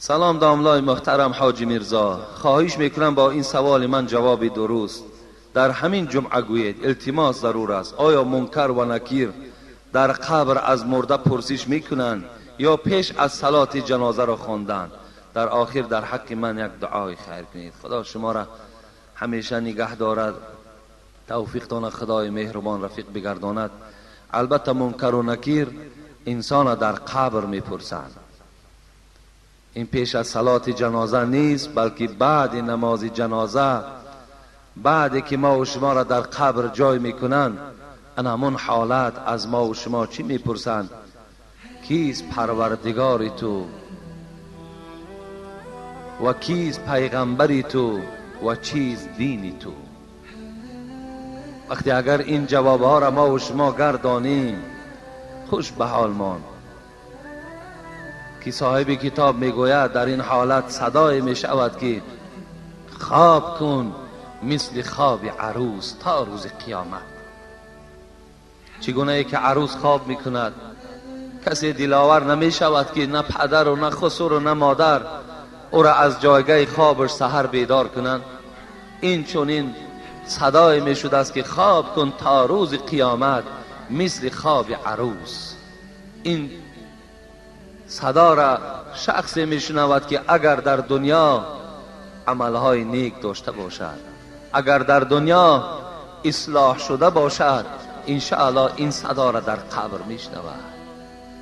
سلام داملای محترم حاجی میرزا، خواهش میکنم با این سوال من جواب درست در همین جمعه گویید. التماس ضرور است. آیا منکر و نکیر در قبر از مرده پرسش میکنند یا پیش از صلات جنازه را خواندن؟ در آخر در حق من یک دعای خیر کنید. خدا شما را همیشه نگه دارد، توفیقتان خدای مهربان رفیق بگرداند. البته منکر و نکیر انسان در قبر میپرسند. این پیش از صلات جنازه نیست، بلکه بعد نماز جنازه، بعد که ما و شما را در قبر جای میکنند، همون حالت از ما و شما چی میپرسند؟ کیست پروردگار تو و کیست پیغمبری تو و چیست دینی تو؟ وقتی اگر این جوابها را ما و شما گردانیم، خوش به حال مان. که صاحب کتاب میگوید در این حالت صدای میشود که خواب کن مثل خواب عروس تا روز قیامت. چگونه ای که عروس خواب میکند، کسی دلاور نمیشود که نه پدر و نه خسر و نه مادر او را از جایگاه خوابش سحر بیدار کنند. این چونین صدای میشود است که خواب کن تا روز قیامت مثل خواب عروس. این صدا را شخصی میشنود که اگر در دنیا عملهای نیک داشته باشد، اگر در دنیا اصلاح شده باشد، انشاءالله این صدا را در قبر میشنود.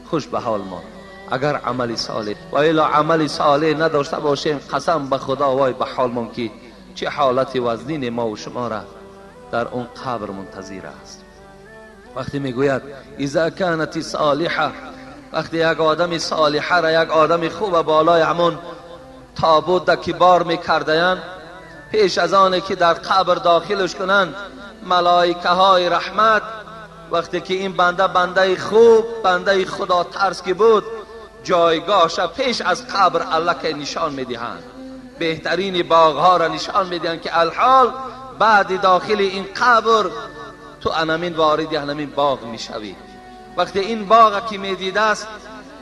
خوش به حال ما اگر عمل صالح و الا عمل صالح نداشته باشیم، قسم به خدا وای به حال ما که چه حالت وزنین ما و شما را در اون قبر منتظر است. وقتی میگوید اذا کانت صالحه، وقتی یک آدم صالحه را، یک آدم خوب بالای همون تابوت که بار میکردند، پیش از آن که در قبر داخلش کنند، ملائکه های رحمت وقتی که این بنده خوب، بنده خدا ترس که بود، جایگاهش پیش از قبر الله که نشان میدهند، بهترین باغ ها را نشان میدهند که الحال بعد داخل این قبر تو انمین وارد انمین باغ میشوی. وقتی این باغ که میدیده است،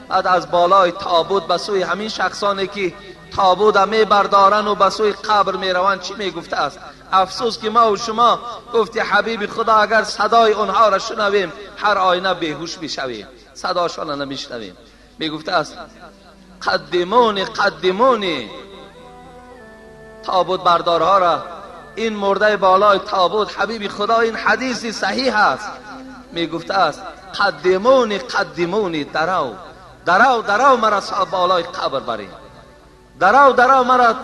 بعد از بالای تابوت به سوی همین شخصانی که تابوت میبردارن و به سوی قبر میروند چی میگفته است؟ افسوس که ما و شما گفتی حبیب خدا اگر صدای اونها را شنویم هر آینه بیهوش میشویم، صداشان را نمیشنویم. میگفته است قدمونی قدمونی، تابوت بردارها را، این مرده بالای تابوت، حبیب خدا این حدیث صحیح است، میگفته است قدمونی قدمونی، درو درو درو مرا بالای قبر برین، درو درو مرا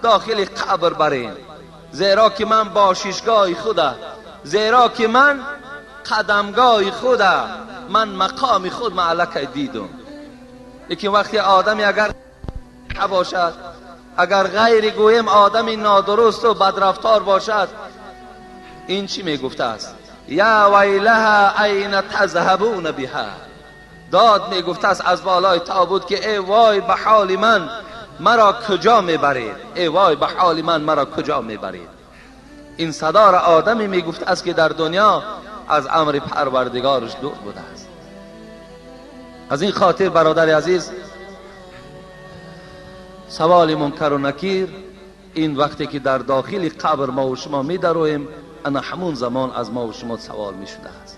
داخل قبر برین، زیرا که من باششگاه خدا، زیرا که من قدمگاه خدا، من مقام خود معلق دیدم. لیکن وقتی آدمی اگر باشد، اگر غیر گویم آدمی نادرست و بدرفتار باشد، این چی میگفته است؟ یا ویلها این تذهبون بها، داد میگفته است از بالای تابوت که ای وای به حال من، مرا کجا میبرید؟ ای وای به حال من، مرا کجا میبرید؟ این صدا را آدمی میگفته است که در دنیا از امر پروردگارش دور بوده است. از این خاطر برادر عزیز، سوال منکر و نکیر این وقتی که در داخل قبر ما و شما میدرویم، انا همون زمان از ما و شما سوال میشده است.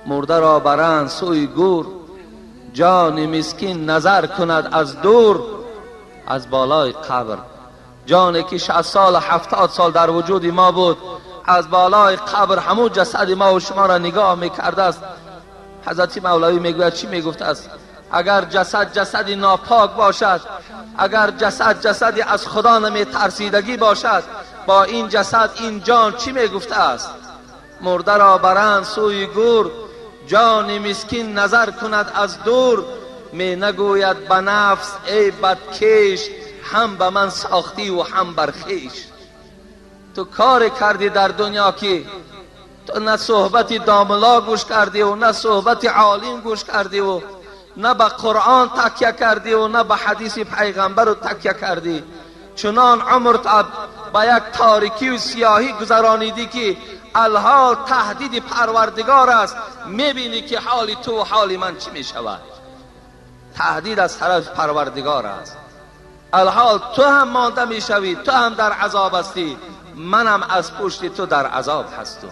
مرده را برند سوی گور، جان مسکین نظر کند از دور. از بالای قبر جانی که 60 سال 70 سال در وجود ما بود، از بالای قبر همون جسد ما و شما را نگاه میکرده است. حضرت مولوی میگوید چی میگفته است؟ اگر جسد ناپاک باشد، اگر جسد از خدا نمی ترسیدگی باشد، با این جسد این جان چی میگفته است؟ مرده را برند سوی گور، جان مسکین نظر کند از دور. می نگوید به نفس ای بدکش، هم به من ساختی و هم بر خویش. تو کار کردی در دنیا که تو نه صحبت داملا گوش کردی و نه صحبت عالم گوش کردی و نه به قرآن تکیه کردی و نه به حدیث پیغمبر تکیه کردی. چنان عمرت به یک تاریکی و سیاهی گذرانیدی که الحال تهدید پروردگار است. میبینی که حال تو و حال من چی میشود؟ تهدید از طرف پروردگار است. الحال تو هم مانده میشوی، تو هم در عذاب هستی، منم از پشت تو در عذاب هستم.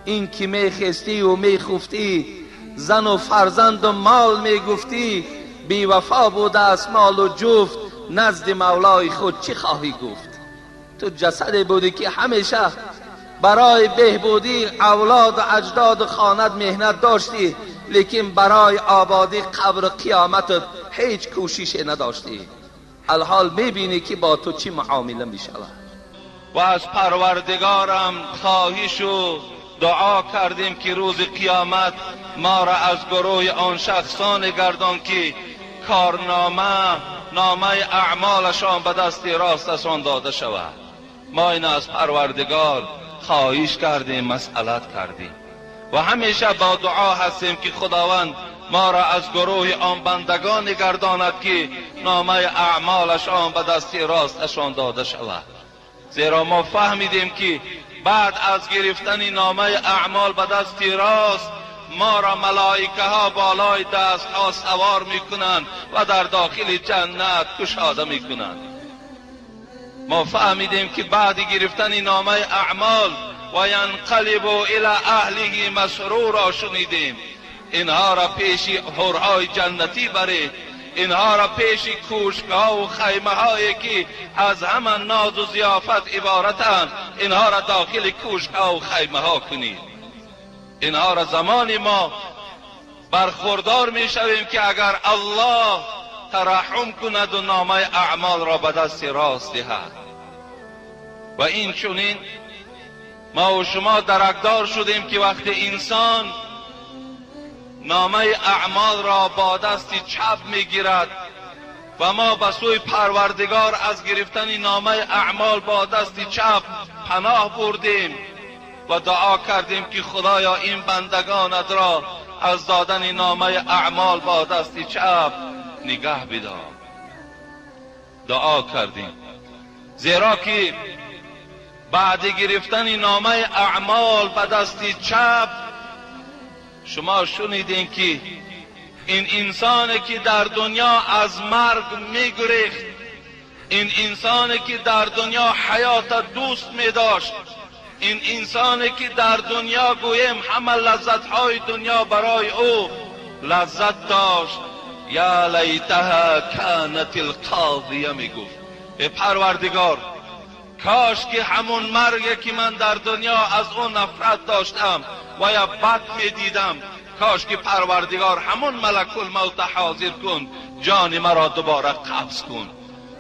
این که میخستی و میخفتی، زن و فرزند و مال میگفتی، بی وفا بوده است مال و جفت، نزد مولای خود چی خواهی گفت؟ تو جسدی بودی که همیشه برای بهبودی اولاد و اجداد و خانت مهنت داشتی، لیکن برای آبادی قبر قیامتت هیچ کوششی نداشتی. الحال میبینی که با تو چی معامله میشود. و از پروردگارم خواهش و دعا کردیم که روز قیامت ما را از گروه آن شخصان گردان که نامه اعمالشان به دست راستشان داده شود. ما این از پروردگار خواهش کردیم، مسئلت کردیم و همیشه با دعا هستیم که خداوند ما را از گروه آن بندگان گرداند که نامه اعمالشان به دست راستشان داده شود. زیرا ما فهمیدیم که بعد از گرفتن نامه اعمال به دست راست ما را ملائکه ها بالای دست ها سوار میکنند و در داخل جنت گشاده میکنند. ما فهمیدیم که بعد گرفتن نامه اعمال و ینقلب الی اهله مسرورا شنیدیم. اینها را پیش حورهای جنتی برید، اینها را پیش کوشک‌ها و خیمه هایی که از همان ناز و ضیافت عبارتند، اینها را داخل کوشک‌ها و خیمه ها کنید. اینها را زمانی ما برخوردار می شویم که اگر الله ترحم کند و نامه اعمال را به دست راست دهد. و این چنین ما و شما درکدار شدیم که وقتی انسان نامه اعمال را با دست چپ میگیرد و ما به سوی پروردگار از گرفتن نامه اعمال با دست چپ پناه بردیم و دعا کردیم که خدایا این بندگانت را از دادن نامه اعمال با دست چپ نگه بدار. دعا کردیم زیرا که بعد گرفتن نامه اعمال به دست چپ شما شنیدین که این انسانی که در دنیا از مرگ میگریخت، این انسانی که در دنیا حیات دوست میداشت، این انسانی که در دنیا گویم همه لذتهای دنیا برای او لذت داشت، یا لیتها کانت القاضیه میگفت ای پروردگار کاش که همون مرگ که من در دنیا از اون نفرت داشتم و یا بد میدیدم، کاش که پروردگار همون ملک الموت حاضر کن، جان مرا دوباره قبض کن.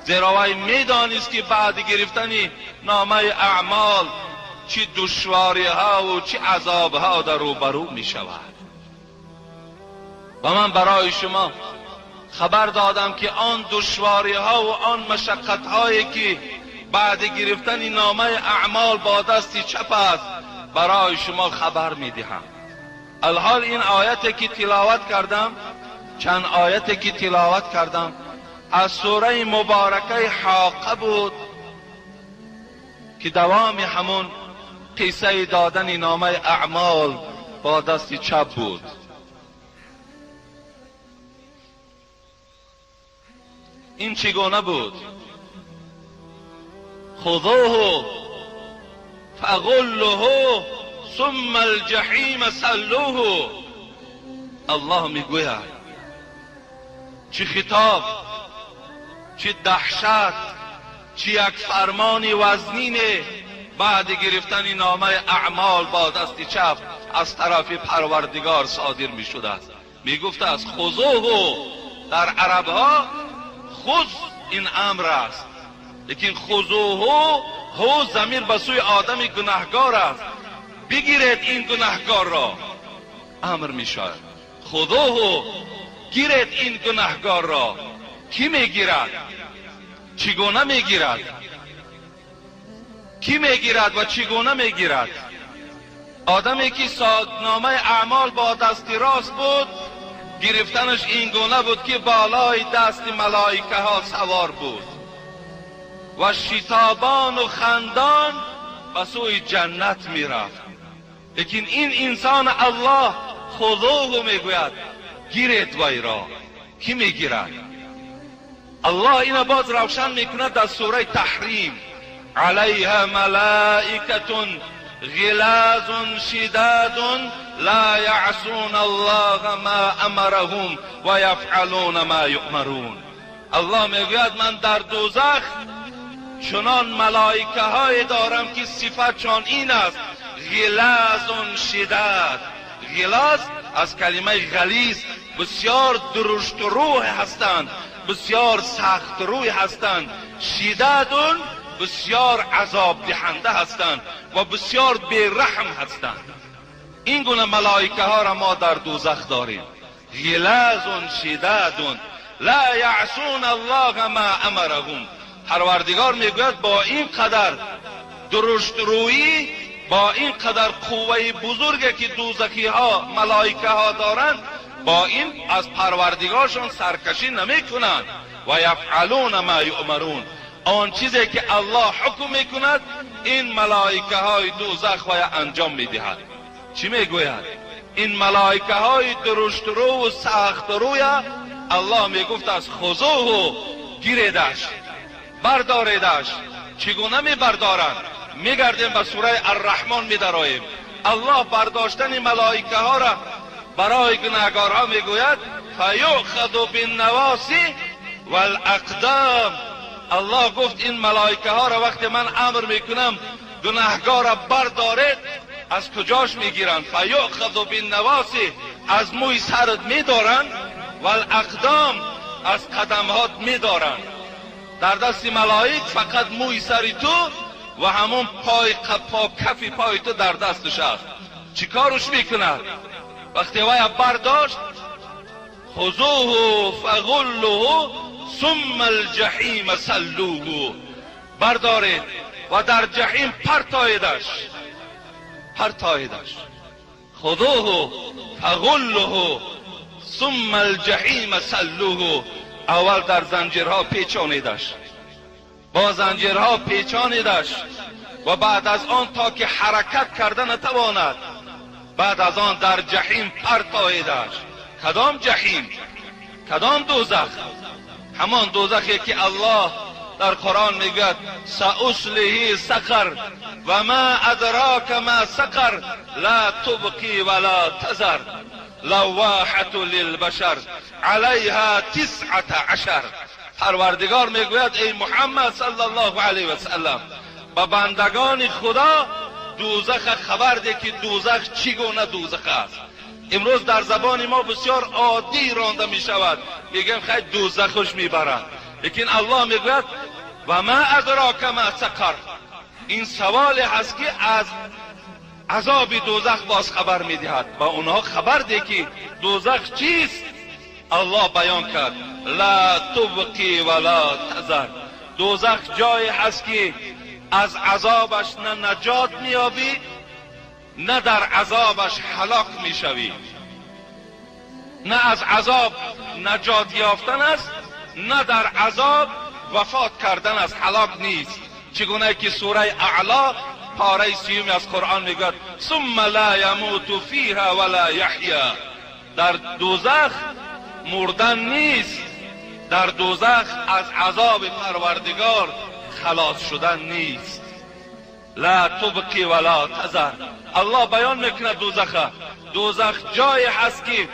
زیرا وی میدانست که بعد گرفتن نامه اعمال چه دشواری ها و چه عذاب ها در روبرو می شود. و من برای شما خبر دادم که آن دشواری ها و آن مشقت هایی که بعد گرفتن نامه اعمال با دست چپ است برای شما خبر می دهم. الحال این آیتی که تلاوت کردم، چند آیتی که تلاوت کردم از سوره مبارکه حاقه بود که دوام همون قصه دادن نامه اعمال با دست چپ بود. این چگونه بود؟ خذوه فغلوه ثم الجحیم صلوه. الله میگوید چه خطاب، چه دهشت، چه یک فرمان وزنین بعد گرفتن نامه اعمال با دست چپ از طرف پروردگار صادر می شده است. می گفته است خذوه، در عرب ها خذ این امر است، لیکن خذوه هو ضمیر به سوی آدم گناهگار است، بگیرید این گناهگار را امر می شود. خذوه، گیرید این گناهگار را. کی میگیرد؟ چگونه میگیرد؟ کی میگیرد و چگونه میگیرد؟ آدمی که نامه اعمال با دست راست بود، گرفتنش این گونه بود که بالای دست ملائکه ها سوار بود و شتابان و خندان به سوی جنت میرفت. لیکن این انسان الله خذوه میگوید، گیرید وی را. کی میگیرد؟ الله این باز روشن میکنه در سوره تحریم: علیها ملائکة غلاظ شداد لا یعصون الله ما امرهم و یفعلون ما یؤمرون. الله میگوید من در دوزخ چنان ملائکه های دارم که صفتشان این است: غلاظ شداد. غلاظ از کلمه غلیظ، بسیار درشت روح هستند، بسیار سخت روی هستند. شداد بسیار عذاب دهنده هستند و بسیار بیرحم هستند. این گونه ملائکه ها را ما در دوزخ داریم. غلاظ شداد لا یعصون الله ما امرهم. پروردگار میگوید با این قدر درشت رویی، با این قدر قوه بزرگی که دوزخی ها ملائکه ها دارند، با این از پروردگارشان سرکشی نمی کنند. و یفعلون ما یؤمرون. آن چیزی که الله حکم میکند این ملائکه های دوزخ و انجام میدهد. چی میگوید؟ این ملائکه های درشت رو و سخت روی الله میگفت از خذوه، گیریدش، برداریدش. چگونه میبردارند؟ میگردیم به سوره الرحمن میدراییم. الله برداشتن ملائکه ها را برای گناهکارها میگوید: فیؤخذ بالنواصی والاقدام. الله گفت این ملائکه ها را وقتی من امر میکنم گناهکار را بردارید، از کجاش میگیرند؟ فیؤخذ بالنواصی، از موی سرت میدارند، والاقدام، از قدمهات میدارند. در دست ملائک فقط موی سری تو و همون کف پای تو در دستش است. چی کارش میکند؟ وقتی وی برداشت: خذوه فغلوه ثم الجحیم صلوه. بردارید و در جحیم پرتاییدش. خذوه فغلوه ثم الجحیم صلوه. اول در زنجیرها پیچانیدش، با زنجیرها پیچانیدش و بعد از آن تا که حرکت کرده نتواند، بعد از آن در جحیم پرتاییدش. کدام جحیم؟ کدام دوزخ؟ همان دوزخی که الله در قرآن میگوید: سأصليه سقر و ما ادراک ما سقر لا تبقی ولا تذر لواحة للبشر علیها 19. پروردگار میگوید: ای محمد صلی الله علیه و سلم، به بندگان خدا دوزخ خبر ده که دوزخ چگونه دوزخ است. امروز در زبان ما بسیار عادی رانده می شود، میگیم خیلی دوزخش میبرند، لیکن الله میگوید: و ما ادراک ما سقر. این سوال هست که از عذاب دوزخ باز خبر میدهد، و اونها خبر ده که دوزخ چیست. الله بیان کرد: لا تبقی ولا تذر. دوزخ جایی هست که از عذابش نه نجات میابی، نه در عذابش هلاک میشوی. نه از عذاب نجات یافتن است، نه در عذاب وفات کردن است، هلاک نیست. چگونه که سوره اعلا پاره 30 از قرآن میگوید: ثم لا یموت فیها ولا یحیا. در دوزخ مردن نیست، در دوزخ از عذاب پروردگار خلاص شدن نیست. لا تبقی ولا تذر. الله بیان میکنه دوزخ جایی هست که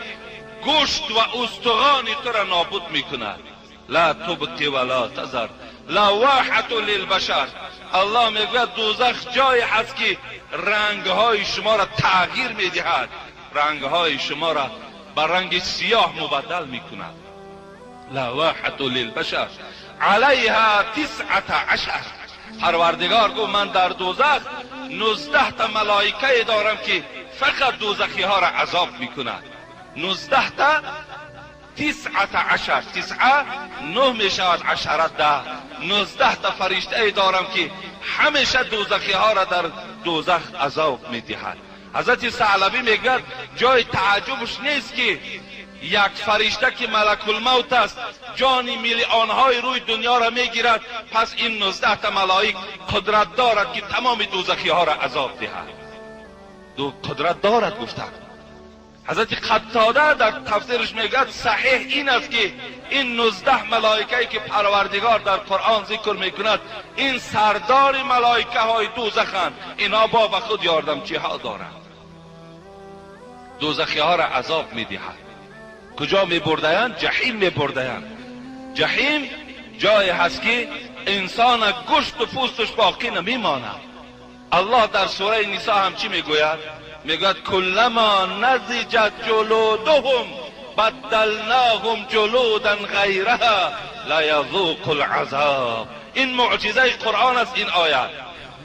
گوشت و استخوان تو را نابود میکند. لا تبقی ولا تذر لواحة للبشر. الله میگوید دوزخ جایی هست که رنگهای شما را تغییر میدهد، رنگهای شما را به رنگ سیاه مبدل میکند. لواحة للبشر علیها 19. پروردگار گفت من در دوزخ 19 تا ملائکه دارم که فقط دوزخی ها را عذاب میکنند. 19 تا 19. 9 میشود 10. 19 تا فرشته دارم که همیشه دوزخی ها را در دوزخ عذاب میدهد. حضرت ثعلبی میگه جای تعجبش نیست که یک فرشته که ملک الموت است جان میلیون های روی دنیا را میگیرد، پس این 19 تا ملائک قدرت دارد که تمام دوزخی ها را عذاب دهد. قدرت دارد گفتند. حضرت قتاده در تفسیرش میگه صحیح این است که این 19 ملائکه‌ای که پروردگار در قرآن ذکر میکند این سردار ملائکه های دوزخند. اینا با خود یاردمچی ها دارند، دوزخی ها را عذاب میدهند. کجا میبردهاند؟ جهنم میبردهاند. جهنم جایی هست که انسان گوشت و پوستش باقی نمیماند. الله در سوره نساء هم چی میگوید؟ میگوید کلما نضجت جلودهم بدلناهم جلودا غیرها لیذوقوا العذاب. این معجزه قرآن است. این آیت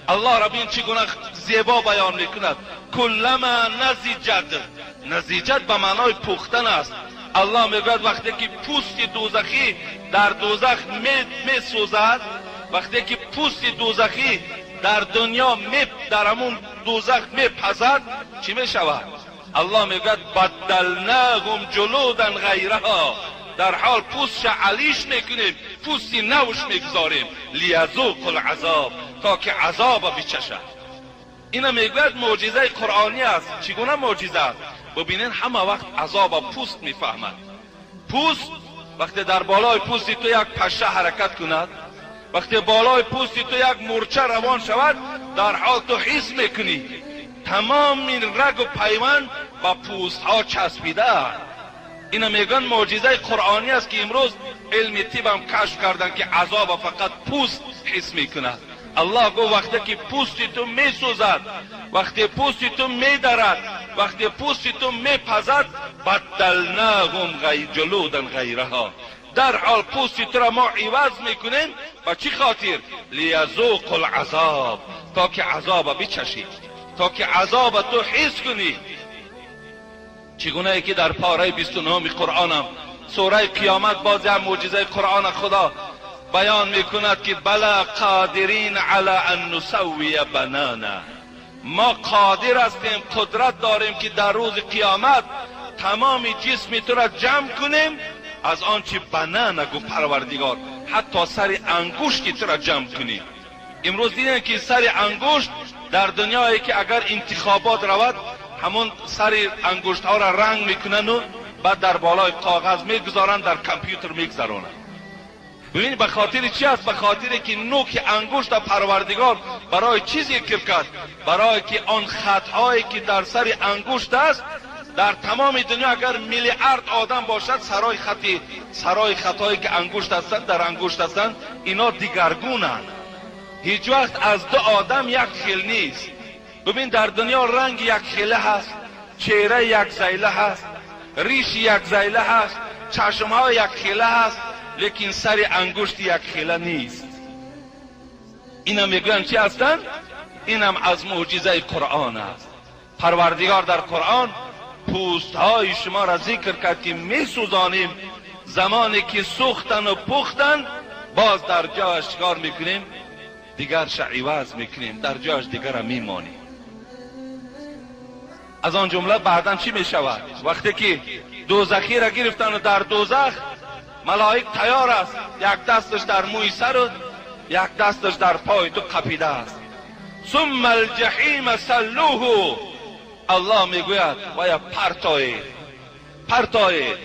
الله را ببین چگونه زیبا بیان میکند. کلما نضجت به معنای پختن است. الله میگوید وقتی که پوست دوزخی در دوزخ میسوزد، وقتی که پوست دوزخی در دنیا در همون دوزخ میپزد، چی میشود؟ الله میگوید بدلناهم جلودا غیرها، در حال پوست علیش میکنیم، پوستی نوش میگذاریم، لیذوقوا العذاب، تا که عذاب بچشد. اینا میگوید معجزه قرآنی است. چگونه معجزه است؟ ببینین همه وقت عذاب پوست میفهمد. پوست وقتی در بالای پوست تو یک پشه حرکت کند، وقتی بالای پوست تو یک مورچه روان شود، در حال تو حس میکنی تمام این رگ و پیوند با پوست ها چسبیده. اینا میگن معجزه قرآنی است که امروز علم طب هم کشف کردن که عذاب فقط پوست حس میکند. الله گو وقتی که پوست تو میسوزد، وقتی پوست تو میدرد، وقتی پوست تو میپزد، بدلناهم جلودا غیرها، در حال پوست تو را ما عوض میکنیم. با چی خاطر؟ لیذوقوا العذاب، تا که عذاب بچشی، تا که عذاب تو حس کنی. چگونه ای که در پاره 29 قرآن هم سوره قیامت بازی هم معجزه قرآن خدا بیان میکند که بلا قادرین علی ان نسوی بنانا، ما قادر هستیم، قدرت داریم که در روز قیامت تمام جسم تو را جمع کنیم از آنچه بنانا گفت پروردگار، حتی سر انگشت تو را جمع کنیم. امروز دیدن که سر انگشت در دنیایی که اگر انتخابات رود همون سر انگشت ها را رنگ میکنن و بعد در بالای کاغذ میگذارن، در کامپیوتر میگذارن. ببینید به خاطر چی است؟ به خاطر که نوک انگشت پروردگار برای چیزی ذکر کرد، برای که آن خطایی که در سر انگشت است در تمام دنیا اگر میلیارد آدم باشد، سرای خطایی که انگشت هستند در انگشت هستند اینا دیگرگونند. هیچ وقت از دو آدم یک خیل نیست. ببین در دنیا رنگ یک خیله هست، چهره یک زیله هست، ریش یک زیله هست، چشمها یک خیله هست، لیکن سر انگشت یک خیله نیست. اینا میگن چی هستن؟ اینم از معجزه قرآن است. پروردگار در قرآن پوست های شما را ذکر کرد که میسوزانیم، زمانی که سوختن و پختن باز در جاش کار میکنیم، دیگر عوض میکنیم، در جاش دیگر میمانیم. از آن جمله بعداً چی میشود؟ وقتی که دوزخی را گرفتن و در دوزخ ملائک تیار است، یک دستش در موی سر و یک دستش در پای تو قپیده است. ثم الجحیم سلوه، الله میگوید باید پرتایید.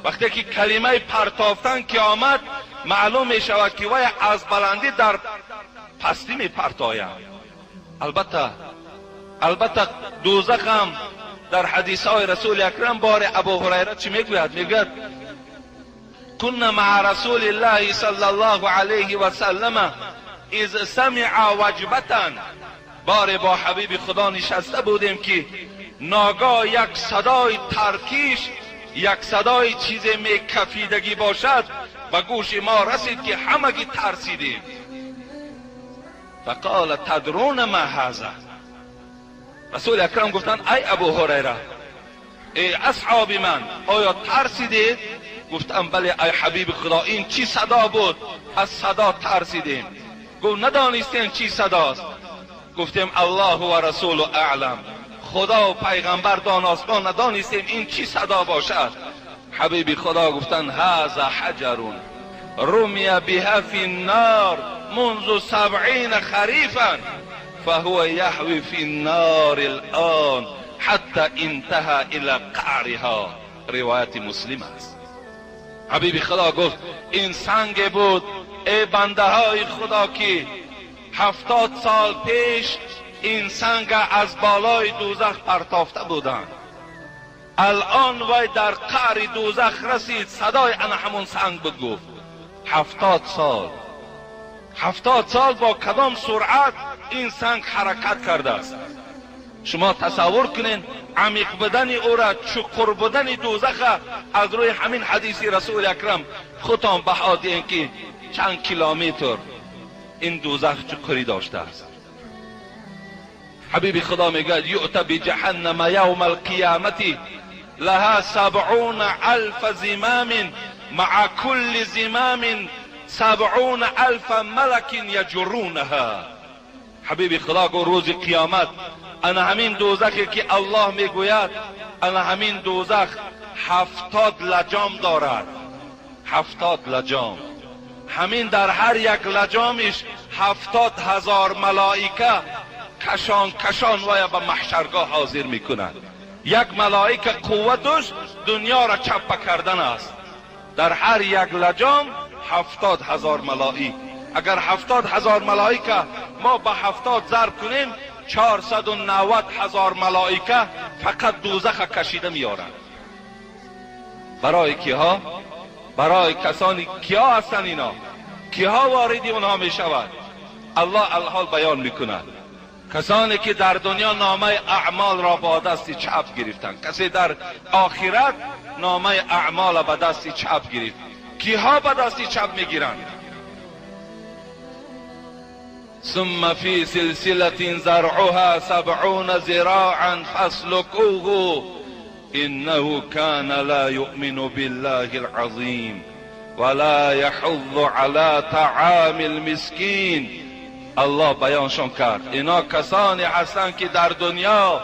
وقتی که کلمه پرتافتن که آمد معلوم میشود که وای از بلندی در پستی میپرتاید. البته دوزخ هم در حدیث های رسول اکرم بار ابو هریره چی میگوید؟ میگوید كنا مع رسول الله صلی الله علیه و سلم اذ سمع وجبتا، بار با حبیب خدا نشسته بودیم که ناگاه یک صدای ترکیش، یک صدای چیز میکفیدگی باشد به گوش ما رسید که همگی ترسیدیم. فقال تدرون ما هذا، رسول اکرم گفتن ای ابو هریره، ای اصحاب من، آیا ترسیدید؟ گفتم بله ای حبیب خدا، این چی صدا بود؟ از صدا ترسیدیم. گفت ندانستین چی صداست؟ گفتیم الله و رسول اعلم، خدا و پیغمبر داناست، ما ندانستیم این چی صدا باشد. حبیب خدا گفتن هذا حجر رمی بها فی النار منذ 70 خریفا فهو یحوی فی النار الان حتی انتهى الى قعرها. روایت مسلم است. حبیب خدا گفت این سنگ بود ای بنده های خدا که 70 سال پیش این سنگ از بالای دوزخ پرتافته بودند. الان وی در قعر دوزخ رسید، صدای انا همون سنگ بود. گفت 70 سال با کدام سرعت این سنگ حرکت کرده است. شما تصور کنین عمیق بدن او را، چقر بدن دوزخ از روی همین حدیث رسول اکرم خودتان بها دین که چند کیلومتر این دوزخ چقری داشته است. حبیب خدا میگه یؤتی بجهنم یوم القیامت لها 70,000 زمام مع كل زمام 70,000 ملک یجرونها. حبیب خدا گو روز قیامت انا همین دوزخی که الله میگوید انا همین دوزخ 70 لجام دارد. 70 لجام، همین در هر یک لجامش 70,000 ملائکه کشان کشان ویا به محشرگاه حاضر میکنند. یک ملائکه قوتش دنیا را چپه کردن است. در هر یک لجام 70,000 ملائکه. اگر 70,000 ملائکه ما به 70 ضرب کنیم 490,000 ملائکه فقط دوزخ کشیده میارند. برای کیها؟ برای کسانی کیا هستند اینا؟ کیها واردی اونها میشود؟ الله الحال بیان میکند. کسانی که در دنیا نامه اعمال را با دست چپ گرفتند. کسی در آخرت نامه اعمال با دست چپ گرفت. کیها با دست چپ میگیرند؟ ثم في سلسلة زرعها 70 ذراعا فاسلكوه إنه كان لا يؤمن بالله العظيم ولا يحض على طعام المسكين. الله بیانشان کرد اینا کسانی هستند که در دنیا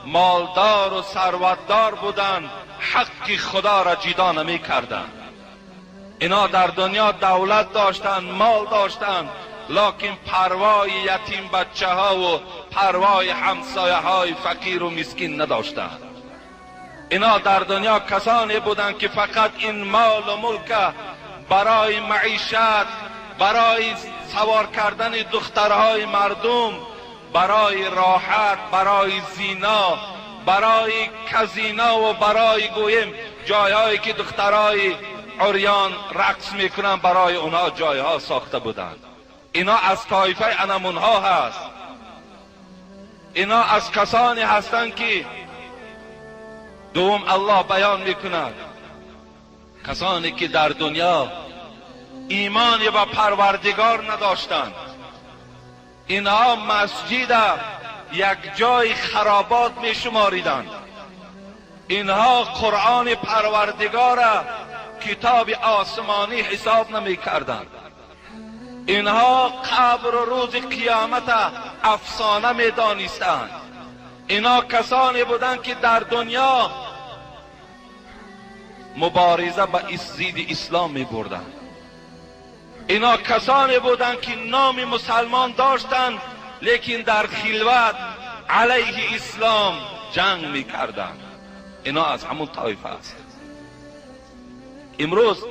مالدار و ثروتدار بودند، حق خدا را جدا نمی کردند. اینا در دنیا دولت داشتند، مال داشتند، لکن پروای یتیم بچه ها و پروای همسایه های فقیر و مسکین نداشتند. اینا در دنیا کسانی بودند که فقط این مال و ملک برای معیشت، برای سوار کردن دخترهای مردم، برای راحت، برای زینا، برای کزینا و برای گویم جایهایی که دخترهای عریان رقص میکنن برای اونها جایها ساخته بودند. اینا از طایفه انمونها هست. اینا از کسانی هستند که دوم الله بیان میکند کسانی که در دنیا ایمان به پروردگار نداشتند. اینها مسجد یک جای خرابات می شماریدند. اینها قرآن پروردگار کتاب آسمانی حساب نمی کردند. اینها قبر و روز قیامت افسانه می دانستند. اینا کسانی بودند که در دنیا مبارزه به ضد اسلام می بردند. اینا کسانی بودند که نام مسلمان داشتند لیکن در خلوت علیه اسلام جنگ می کردند. اینا از همون طایفه است. امروز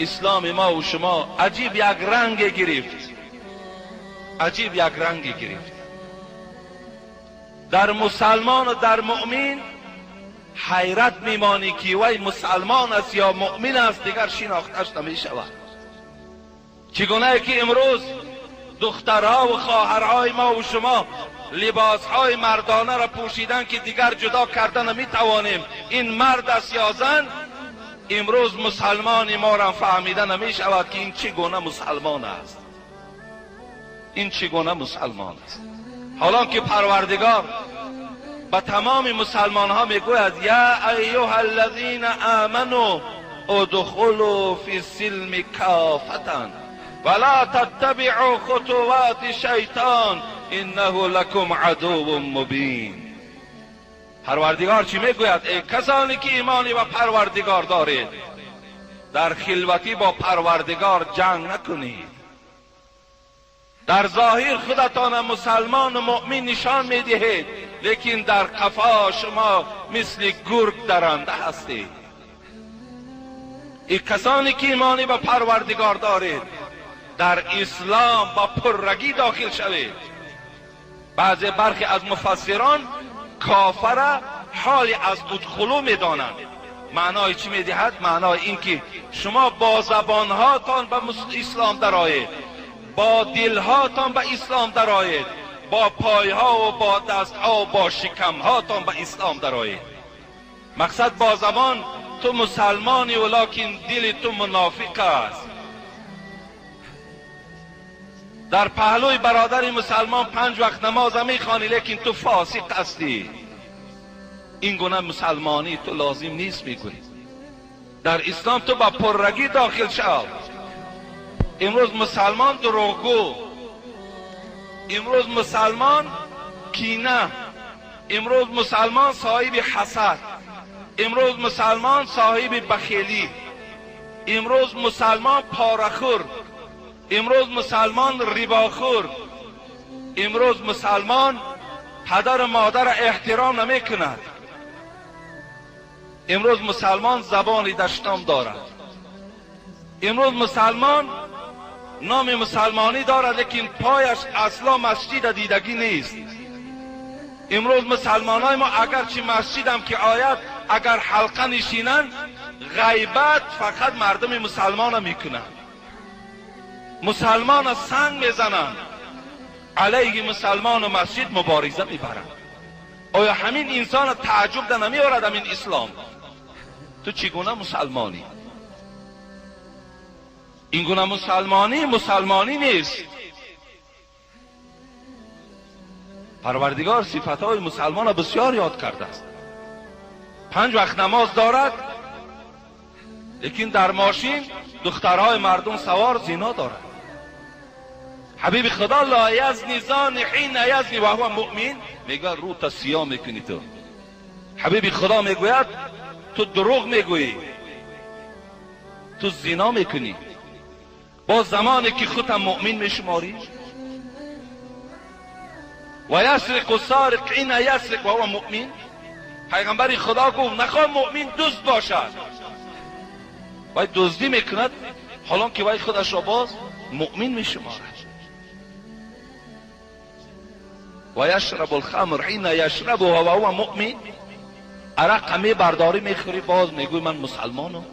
اسلام ما و شما عجیب یک رنگ گرفت. عجیب یک رنگ گرفت. در مسلمان و در مؤمن حیرت میمانی که وی مسلمان است یا مؤمن است دیگر شناختش نمی شود. چگونه که امروز دخترها و خواهرهای ما و شما لباسهای مردانه را پوشیدن که دیگر جدا کردن نمی توانیم این مرد است یا زن. امروز مسلمان ما را فهمیدن نمی شود که این چگونه مسلمان است. این چگونه مسلمان است. حالا که پروردگار با تمام مسلمان ها میگوید یا ایها الذین آمنوا ادخلوا فی السلم کافة ولا تتبعوا خطوات شیطان انه لکم عدو مبین. پروردگار چی میگوید؟ ای کسانی که ایمانی با پروردگار دارید در خلوتی با پروردگار جنگ نکنید. در ظاهر خودتان مسلمان و مؤمن نشان میدهید، لیکن در قفا شما مثل گرگ درنده هستید. این کسانی که ایمانی به پروردگار دارید در اسلام با پررگی داخل شوید. برخی از مفسران کافر حالی از ادخلو میدانند. معنای چی میدهد؟ معنای این که شما با زبانهاتان به اسلام درآیید، با دلهاتان به اسلام درآیید، با پایها و با دستها و با شکمهاتان به اسلام درآیید. مقصد با زبان تو مسلمانی ولکن دل تو منافق است. در پهلوی برادر مسلمان 5 وقت نماز میخوانی لیکن تو فاسق هستی. این گونه مسلمانی تو لازم نیست میگوی. در اسلام تو با پررگی داخل شو. امروز مسلمان دروغگو، امروز مسلمان کینه، امروز مسلمان صاحب حسد، امروز مسلمان صاحب بخیلی، امروز مسلمان پارخور، امروز مسلمان رباخور، امروز مسلمان پدر و مادر احترام نمی کند. امروز مسلمان زبانی دشنام دارد. امروز مسلمان نام مسلمانی دارد لیکن پایش اصلا مسجد دیدگی نیست. امروز مسلمان های ما اگرچه مسجد هم که آید، اگر حلقه نشینند غیبت فقط مردم مسلمان میکنند. مسلمان سنگ میزنند، علیه مسلمان و مسجد مبارزه میبرند. آیا همین انسان تعجب ده نمیارد همین اسلام؟ تو چگونه مسلمانی؟ این گونه مسلمانی نیست. پروردگار صفتهای مسلمان را بسیار یاد کرده است. 5 وقت نماز دارد لیکن در ماشین دخترهای مردم سوار زنا دارد. حبیب خدا لا یزنی زان حین یزنی و هو مؤمن، میگه رو تا سیاه میکنی تو. حبیب خدا میگوید تو دروغ میگویی، تو زنا میکنی، با زمانی که خودت مؤمن میشماری. و یسرق السارق حین یسرق و هو مؤمن، پیغمبر خدا گفت نخواه مؤمن دزد باشد، وای دزدی میکند حالا که وای خودش را باز مؤمن میشمارد. و یشرب الخمر حین یشرب و هو مؤمن، عرق می برداری میخوری باز میگوی من مسلمانم.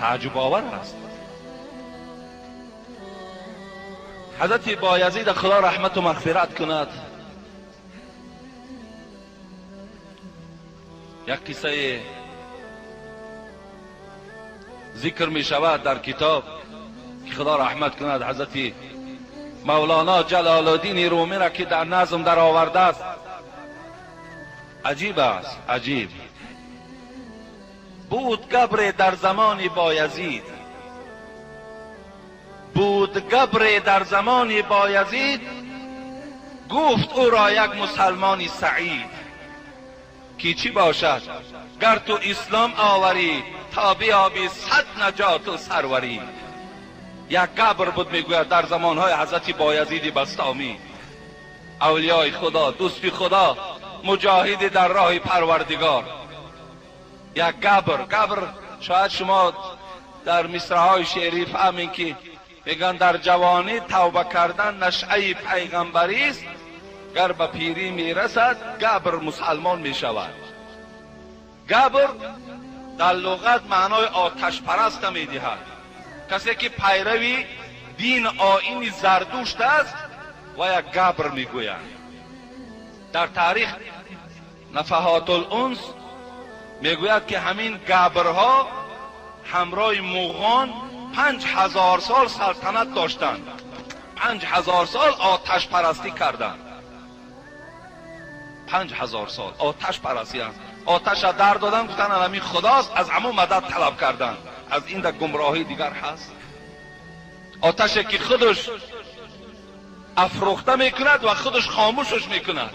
تعجب آور است. حضرت بایزید خدا رحمت و مغفرت کند یک قصه ذکر می شود در کتاب که خدا رحمت کند حضرت مولانا جلال الدین رومی را که در نظم در آورده است. عجیب است، عجیب. بود گبر در زمان بایزید، بود گبر در زمان بایزید، گفت او را یک مسلمانی سعید که چی باشد گر تو اسلام آوری تا بیابی 100 نجات و سروری. یک گبر بود میگوید در زمانهای حضرت بایزید بستامی، اولیای خدا، دوست خدا، مجاهد در راه پروردگار. یک گبر شاید شما در مصرعهای شعری فهمین که میگن در جوانی توبه کردن نشأه پیغمبری است، گر به پیری میرسد گبر مسلمان میشود. گبر در لغت معنای آتش پرست میدهد، کسی که پیروی دین آیین زردوشت است و یک گبر میگویند. در تاریخ نفحات الانس میگوید که همین گبرها همراه مغان 5000 سال سلطنت داشتند، 5000 سال آتش پرستی کردند. 5000 سال آتش پرستی هست. آتش را در دادن گفتن همین خداست، از همون مدد طلب کردن. از این در گمراهی دیگر هست. آتشی که خودش افروخته میکند و خودش خاموشش میکند.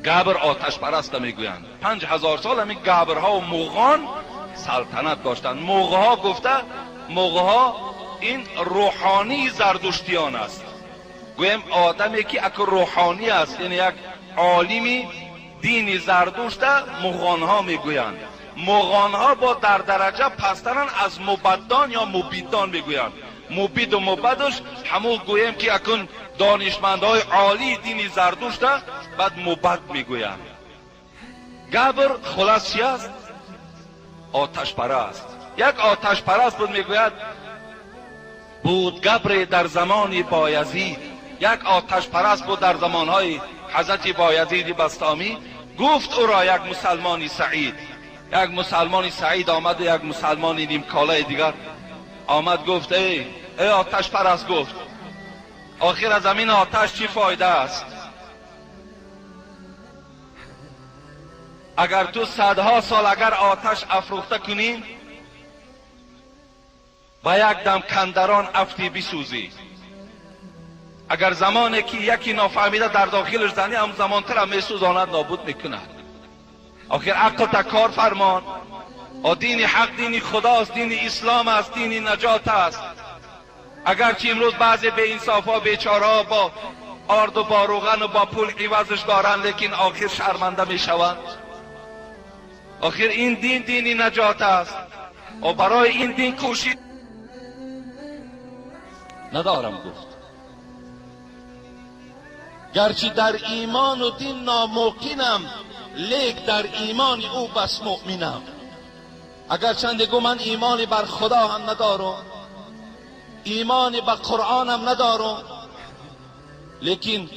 گبر آتش پرست میگویند. 5000 سال همین گبرها و مغان سلطنت داشتند. موقع ها گفته، موقع ها این روحانی زردشتیان است. گویم آدمی که یک روحانی است، یعنی یک عالمی دین زردشت، مغان ها میگویند. مغان ها با در درجه پسترن از مبدان یا مبیدان میگویند. مبید و مبدش همون گویم که اکن دانشمندهای عالی دین زردشت، بعد مبد میگویند. گبر خلاص چی است؟ آتش پرست. یک آتش پرست بود. میگوید بود گبر در زمان بایزید، یک آتش پرست بود در زمانهای حضرت بایزید بستامی. گفت او را یک مسلمانی سعید، یک مسلمانی سعید آمد و یک مسلمانی نیمکاله دیگر آمد گفت ای آتش پرست، گفت آخر از زمین آتش چی فایده است؟ اگر تو صدها سال اگر آتش افروخته کنی، با یک دم کندران افتی بسوزی. اگر زمانی که یکی نافهمیده در داخلش زنی، هم زمان تر هم میسوزاند، نابود میکند. آخر عقل تا کار فرمان. دین حق دین خداست، دین اسلام است، دین نجات است. اگرچه امروز بعضی به انصاف ها بیچاره ها با آرد و با روغن و با پول عوضش دارند، لیکن آخر شرمنده میشوند. آخر این دین دین نجات است و برای این دین کوشش ندارم گفت. گرچه در ایمان و دین ناممکنم، لیک در ایمان او بس مؤمنم. اگر چندگو من ایمانی بر خدا هم ندارم، ایمانی به قرآن هم ندارم، لیکن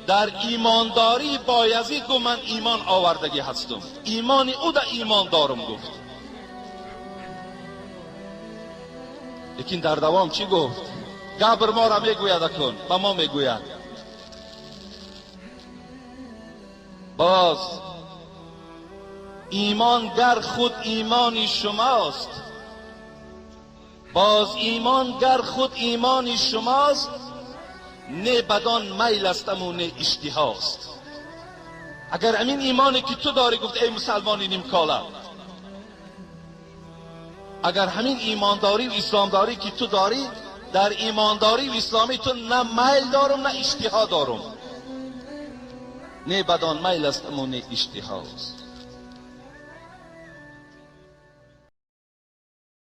در ایمانداری بایزید گو من ایمان آوردگی هستم، ایمانی او در ایمان دارم گفت. لیکن در دوام چی گفت؟ گبر ما را میگوید کن، به ما میگوید باز ایمان گر خود ایمانی شماست، باز ایمان گر خود ایمانی شماست، نه بدان میل استم و نه اشتهاست. اگر امین ایمانی که تو داری، گفت ای مسلمانی نیمکاله، اگر همین ایمانداری و اسلامداری که تو داری، در ایمانداری و اسلامی تو نه میل دارم نه اشتها دارم، نه بدان میل استم و نه اشتهاست.